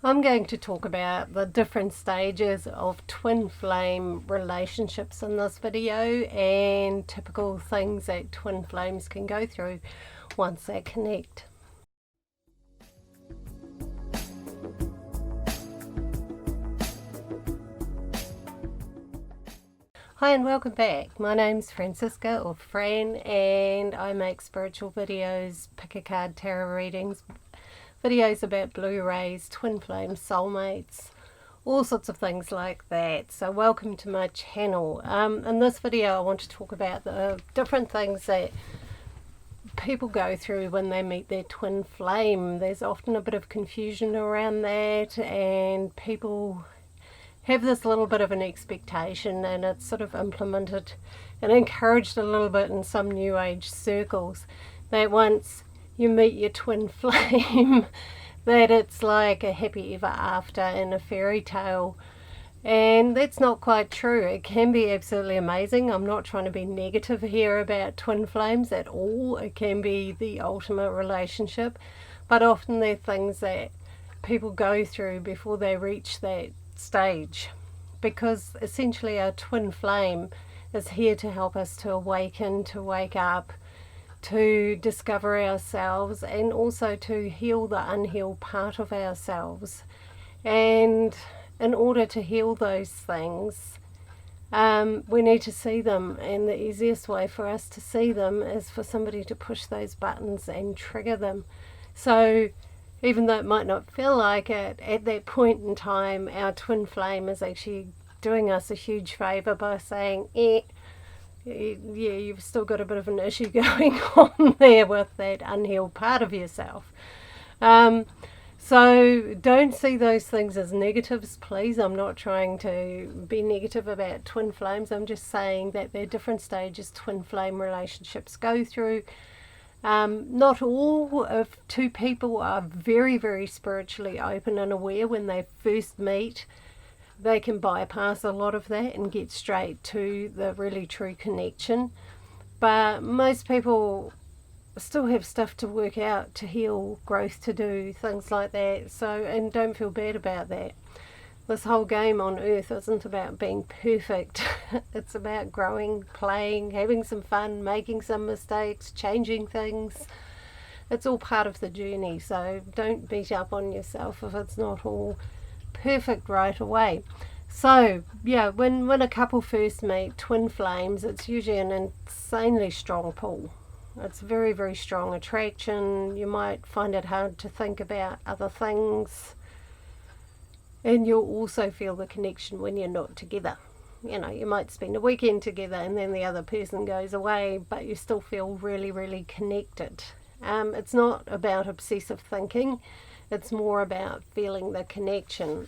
I'm going to talk about the different stages of twin flame relationships in this video and typical things that twin flames can go through once they connect. Hi and welcome back. My name's Franziska or Fran, and I make spiritual videos, pick a card tarot readings, videos about Blu-rays, twin flames, soulmates, all sorts of things like that. So welcome to my channel. In this video I want to talk about the different things that people go through when they meet their twin flame. There's often a bit of confusion around that, and people have this little bit of an expectation, and it's sort of implemented and encouraged a little bit in some new age circles that once you meet your twin flame that it's like a happy ever after in a fairy tale, and that's not quite true. It can be absolutely amazing. I'm not trying to be negative here about twin flames at all. It can be the ultimate relationship, but often they're things that people go through before they reach that stage, because essentially our twin flame is here to help us to awaken, to wake up, to discover ourselves, and also to heal the unhealed part of ourselves. And in order to heal those things, we need to see them, and the easiest way for us to see them is for somebody to push those buttons and trigger them. So even though it might not feel like it, at that point in time our twin flame is actually doing us a huge favour by saying, yeah, you've still got a bit of an issue going on there with that unhealed part of yourself. So don't see those things as negatives, please. I'm not trying to be negative about twin flames. I'm just saying that there are different stages twin flame relationships go through. Not all of two people are very, very spiritually open and aware when they first meet. They can bypass a lot of that and get straight to the really true connection. But most people still have stuff to work out, to heal, growth to do, things like that. So, and don't feel bad about that. This whole game on earth isn't about being perfect. It's about growing, playing, having some fun, making some mistakes, changing things. It's all part of the journey, so don't beat up on yourself if it's not all perfect right away. So yeah, when a couple first meet, twin flames, it's usually an insanely strong pull. It's very, very strong attraction. You might find it hard to think about other things, and you'll also feel the connection when you're not together. You know, you might spend a weekend together and then the other person goes away, but you still feel really, really connected. It's not about obsessive thinking. It's more about feeling the connection.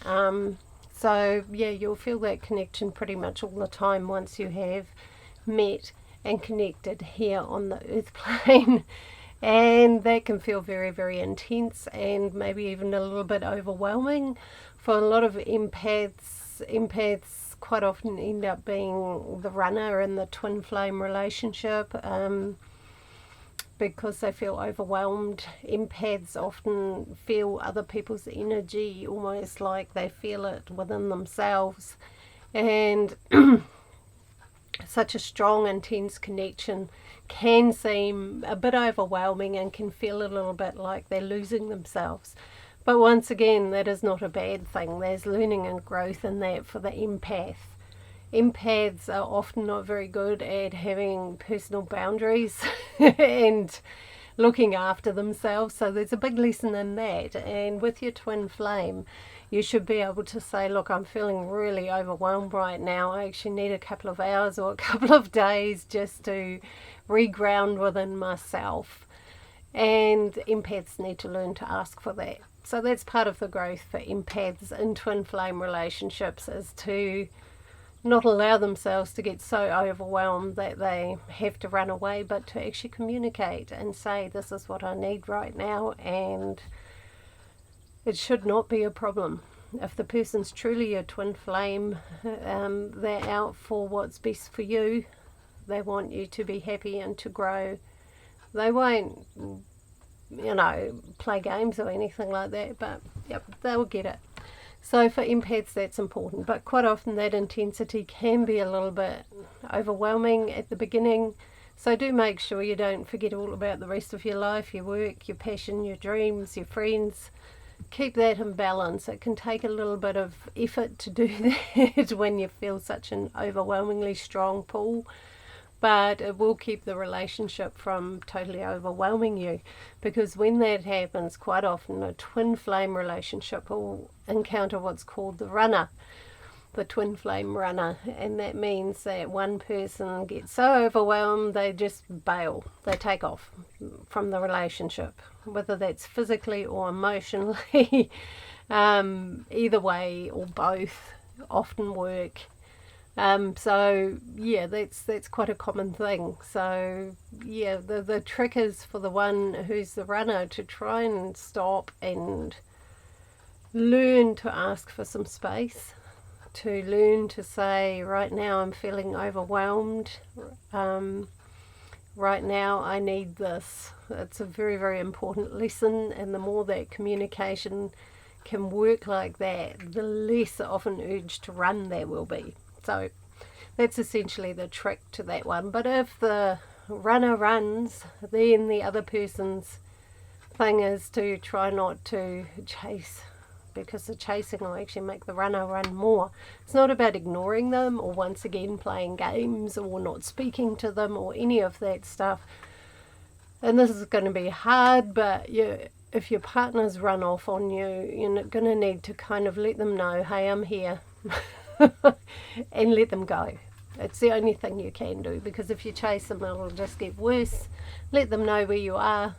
So yeah, you'll feel that connection pretty much all the time once you have met and connected here on the earth plane. And that can feel very, very intense and maybe even a little bit overwhelming. For a lot of empaths quite often end up being the runner in the twin flame relationship, because they feel overwhelmed. Empaths often feel other people's energy almost like they feel it within themselves, and such a strong, intense connection can seem a bit overwhelming and can feel a little bit like they're losing themselves. But once again, that is not a bad thing. There's learning and growth in that for the empath. Empaths are often not very good at having personal boundaries and looking after themselves, so there's a big lesson in that. And with your twin flame, you should be able to say, look, I'm feeling really overwhelmed right now. I actually need a couple of hours or a couple of days just to reground within myself. And empaths need to learn to ask for that. So that's part of the growth for empaths in twin flame relationships, is to not allow themselves to get so overwhelmed that they have to run away, but to actually communicate and say, this is what I need right now, and it should not be a problem. If the person's truly your twin flame, they're out for what's best for you. They want you to be happy and to grow. They won't play games or anything like that, but yep, they'll get it. So for empaths, that's important, but quite often that intensity can be a little bit overwhelming at the beginning. So do make sure you don't forget all about the rest of your life, your work, your passion, your dreams, your friends. Keep that in balance. It can take a little bit of effort to do that when you feel such an overwhelmingly strong pull, but it will keep the relationship from totally overwhelming you, because when that happens, quite often a twin flame relationship will encounter what's called the runner, the twin flame runner, and that means that one person gets so overwhelmed they just bail, they take off from the relationship, whether that's physically or emotionally. Either way or both often work. So yeah, that's quite a common thing. So yeah, the trick is for the one who's the runner to try and stop and learn to ask for some space, to learn to say, right now I'm feeling overwhelmed, right now I need this. It's a very, very important lesson, and the more that communication can work like that, the less of an urge to run there will be. So that's essentially the trick to that one. But if the runner runs, then the other person's thing is to try not to chase, because the chasing will actually make the runner run more. It's not about ignoring them or once again playing games or not speaking to them or any of that stuff. And this is going to be hard, but if your partners run off on you, you're going to need to kind of let them know, hey, I'm here. And let them go. It's the only thing you can do, because if you chase them it'll just get worse. Let them know where you are,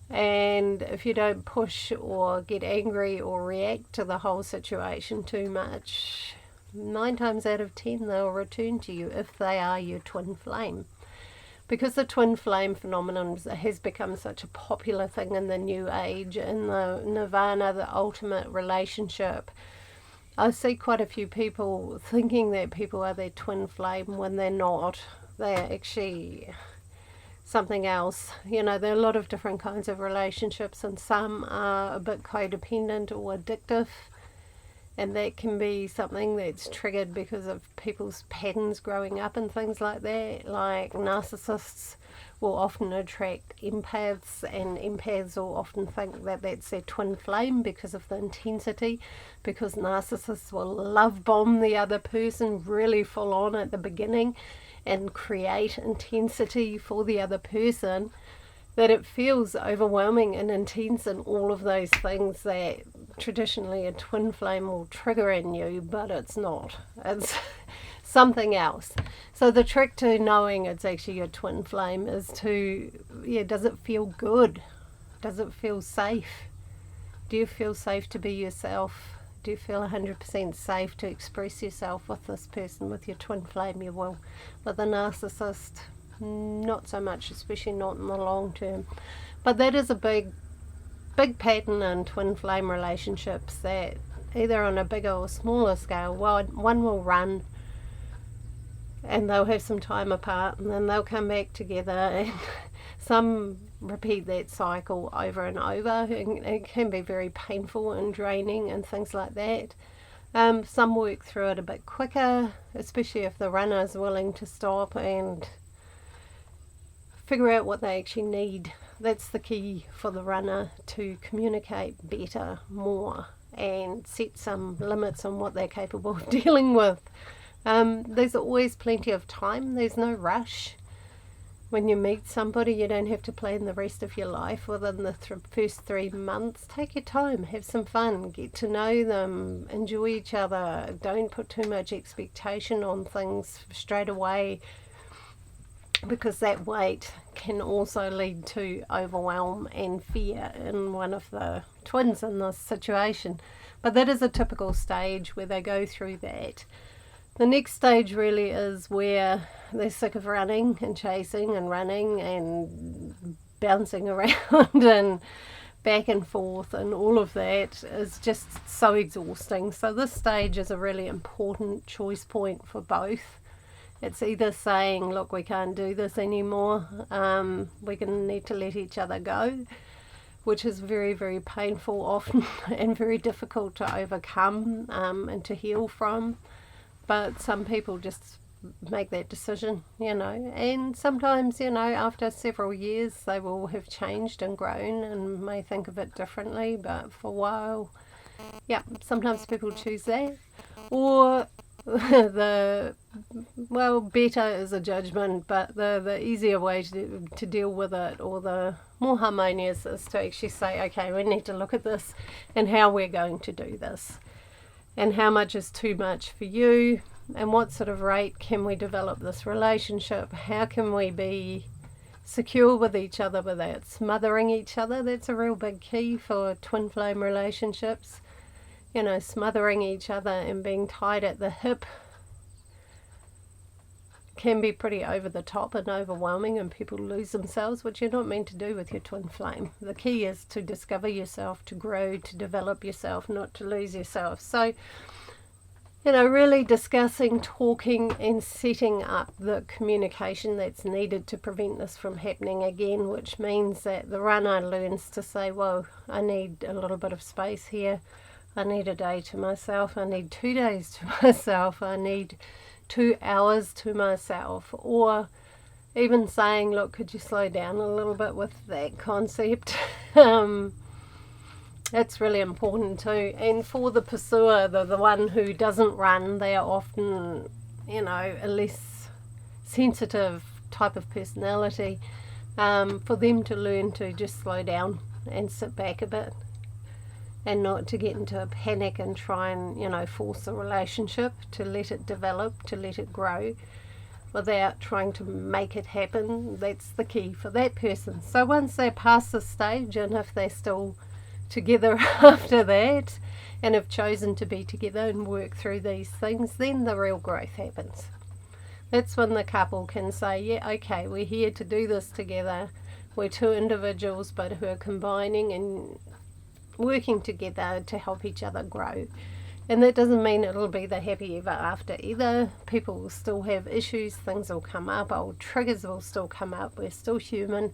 and if you don't push or get angry or react to the whole situation too much, 9 times out of 10 they'll return to you if they are your twin flame. Because the twin flame phenomenon has become such a popular thing in the new age, in the nirvana, the ultimate relationship, I see quite a few people thinking that people are their twin flame when they're not. They're actually something else. There are a lot of different kinds of relationships, and some are a bit codependent or addictive, and that can be something that's triggered because of people's patterns growing up and things like that. Like narcissists will often attract empaths, and empaths will often think that that's their twin flame because of the intensity, because narcissists will love bomb the other person really full on at the beginning and create intensity for the other person, that it feels overwhelming and intense and all of those things that traditionally a twin flame will trigger in you, but it's not. It's something else. So the trick to knowing it's actually your twin flame is to, does it feel good? Does it feel safe? Do you feel safe to be yourself? Do you feel 100% safe to express yourself with this person, with your twin flame? You will. With a narcissist, not so much, especially not in the long term. But that is a big pattern in twin flame relationships, that either on a bigger or smaller scale, one will run and they'll have some time apart and then they'll come back together, and some repeat that cycle over and over, and it can be very painful and draining and things like that. Some work through it a bit quicker, especially if the runner is willing to stop and figure out what they actually need. That's the key for the runner, to communicate better, more, and set some limits on what they're capable of dealing with. There's always plenty of time. There's no rush. When you meet somebody, you don't have to plan the rest of your life within the first 3 months. Take your time, have some fun, get to know them, enjoy each other. Don't put too much expectation on things straight away, because that weight can also lead to overwhelm and fear in one of the twins in this situation. But that is a typical stage where they go through that. The next stage really is where they're sick of running and chasing and running and bouncing around and back and forth, and all of that is just so exhausting. So this stage is a really important choice point for both. It's either saying, look, we can't do this anymore, we're going to need to let each other go, which is very, very painful often and very difficult to overcome and to heal from. But some people just make that decision, and sometimes, after several years they will have changed and grown and may think of it differently, but for a while, sometimes people choose that. Or better is a judgment, but the easier way to deal with it, or the more harmonious, is to actually say, okay, we need to look at this and how we're going to do this, and how much is too much for you, and what sort of rate can we develop this relationship? How can we be secure with each other without smothering each other? That's a real big key for twin flame relationships. Smothering each other and being tied at the hip can be pretty over the top and overwhelming, and people lose themselves, which you're not meant to do with your twin flame. The key is to discover yourself, to grow, to develop yourself, not to lose yourself. So, really discussing, talking, and setting up the communication that's needed to prevent this from happening again, which means that the runner learns to say, well, I need a little bit of space here. I need a day to myself. I need 2 days to myself. I need 2 hours to myself. Or even saying, look, could you slow down a little bit with that concept? That's really important too. And for the pursuer, the one who doesn't run, they are often, a less sensitive type of personality. For them to learn to just slow down and sit back a bit, and not to get into a panic and try and, force a relationship, to let it develop, to let it grow, without trying to make it happen. That's the key for that person. So once they're past this stage, and if they're still together after that, and have chosen to be together and work through these things, then the real growth happens. That's when the couple can say, yeah, okay, we're here to do this together. We're two individuals, but who are combining and working together to help each other grow. And that doesn't mean it'll be the happy ever after either. People will still have issues, things will come up, old triggers will still come up, we're still human,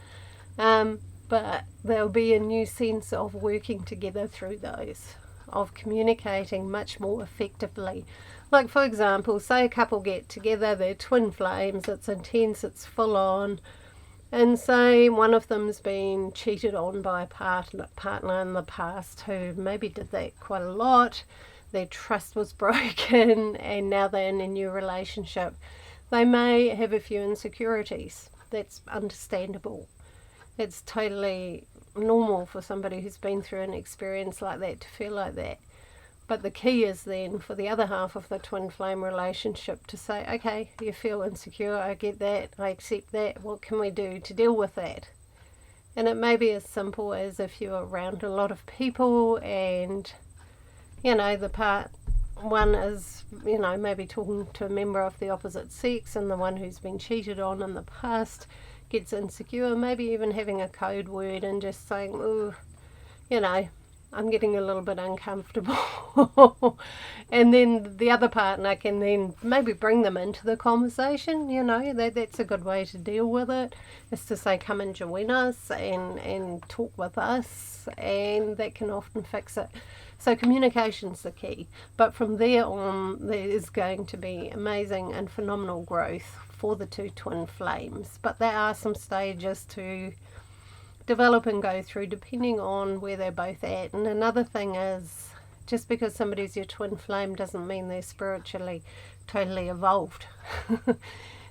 but there'll be a new sense of working together through those, of communicating much more effectively. Like, for example, say a couple get together, they're twin flames, it's intense, it's full on, and say one of them's been cheated on by a partner in the past who maybe did that quite a lot. Their trust was broken, and now they're in a new relationship. They may have a few insecurities. That's understandable. It's totally normal for somebody who's been through an experience like that to feel like that. But the key is then for the other half of the twin flame relationship to say, okay, you feel insecure, I get that, I accept that, what can we do to deal with that? And it may be as simple as if you're around a lot of people and, the part one is, maybe talking to a member of the opposite sex, and the one who's been cheated on in the past gets insecure, maybe even having a code word and just saying, oh, I'm getting a little bit uncomfortable. And then the other partner can then maybe bring them into the conversation, that's a good way to deal with it, is to say, come and join us and talk with us, and that can often fix it. So communication's the key. But from there on, there is going to be amazing and phenomenal growth for the two twin flames. But there are some stages to develop and go through depending on where they're both at. And another thing is, just because somebody's your twin flame doesn't mean they're spiritually totally evolved.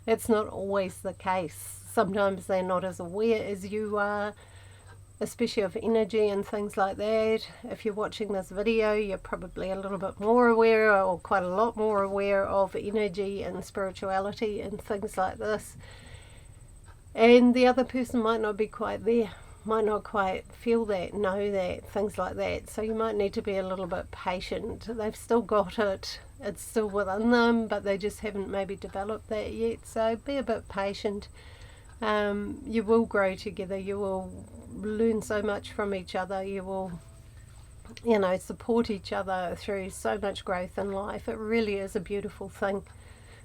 That's not always the case. Sometimes they're not as aware as you are, especially of energy and things like that. If you're watching this video, you're probably a little bit more aware, or quite a lot more aware, of energy and spirituality and things like this. And the other person might not be quite there, might not quite feel that, know that, things like that. So you might need to be a little bit patient. They've still got it, it's still within them, but they just haven't maybe developed that yet. So be a bit patient. You will grow together, you will learn so much from each other, you will support each other through so much growth in life. It really is a beautiful thing.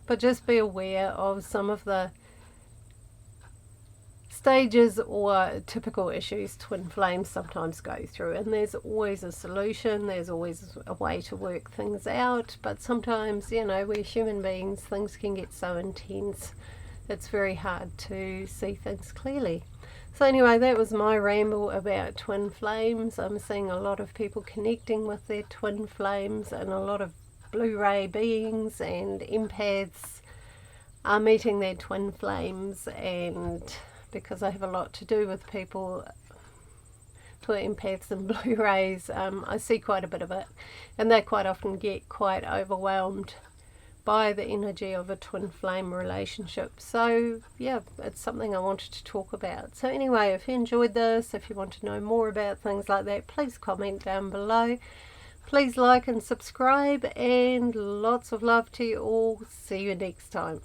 But just be aware of some of the stages or typical issues twin flames sometimes go through, and there's always a solution, there's always a way to work things out, but sometimes, you know, we're human beings, things can get so intense it's very hard to see things clearly. So anyway, that was my ramble about twin flames. I'm seeing a lot of people connecting with their twin flames, and a lot of Blu-ray beings and empaths are meeting their twin flames, and because I have a lot to do with people for empaths and Blu-rays, I see quite a bit of it, and they quite often get quite overwhelmed by the energy of a twin flame relationship. So yeah, it's something I wanted to talk about. So anyway, if you enjoyed this, if you want to know more about things like that, please comment down below. Please like and subscribe, and lots of love to you all. See you next time.